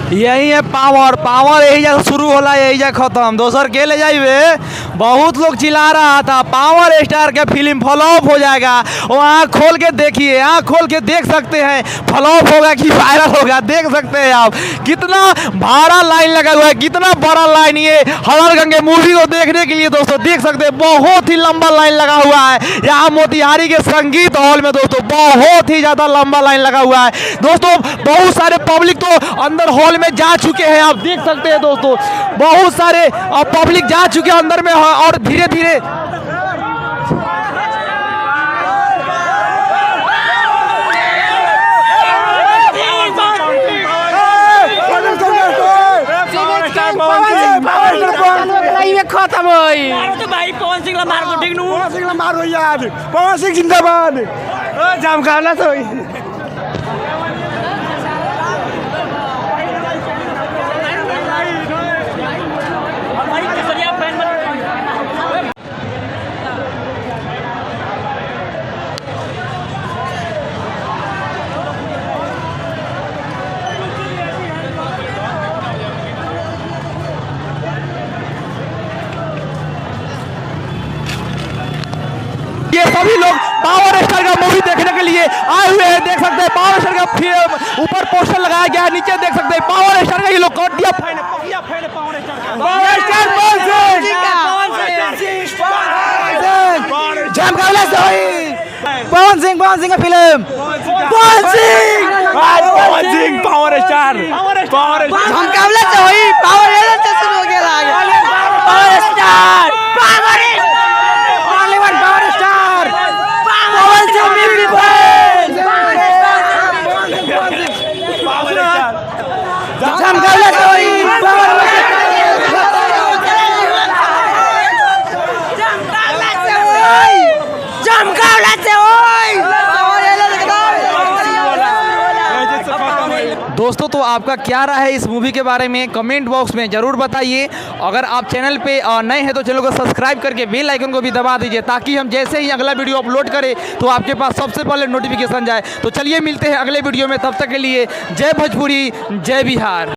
यही है power. Power यही जगह शुरू होला, यही जगह खत्म। दोसर के ले जाइए। बहुत लोग चिल्ला रहा था पावर स्टार के फिल्म फ्लॉप हो जाएगा। वो आँख खोल के देखिए, आँख खोल के देख सकते हैं फ्लॉप होगा कि वायरल होगा। देख सकते हैं आप कितना भाड़ा लाइन लगा हुआ है, कितना बड़ा लाइन ये हर गंगे मूवी को देखने के लिए। दोस्तों देख सकते हैं बहुत ही लंबा लाइन लगा हुआ है यहाँ मोतिहारी के संगीत हॉल में। दोस्तों बहुत ही ज़्यादा लंबा लाइन लगा हुआ है। दोस्तों बहुत सारे पब्लिक तो अंदर हॉल में जा चुके हैं, आप देख सकते हैं। दोस्तों बहुत सारे पब्लिक जा चुके हैं अंदर में और धीरे धीरे खत्म भाई पवन सिंह मार को ठीक पवन सिंह मारो यार। पवन सिंह जिंदाबाद। जामखाना तो ये सभी लोग पावर स्टार का मूवी देखने के लिए आए हुए हैं। देख सकते हैं पावर स्टार का ऊपर पोस्टर लगाया गया है, नीचे देख सकते हैं पावर स्टार का ये लोग कटिया फैन है पावर स्टार का। पावर स्टार पवन सिंह का film Pawan Singh power star झमकावला से हुई पावर स्टेशन हो गया power star power star Pawan Singh झमकावला से हुई झमकावला से दोस्तों तो आपका क्या राय है इस मूवी के बारे में कमेंट बॉक्स में ज़रूर बताइए। अगर आप चैनल पे नए हैं तो चैनल को सब्सक्राइब करके बेल आइकन को भी दबा दीजिए ताकि हम जैसे ही अगला वीडियो अपलोड करें तो आपके पास सबसे पहले नोटिफिकेशन जाए। तो चलिए मिलते हैं अगले वीडियो में, तब तक के लिए जय भोजपुरी जय बिहार।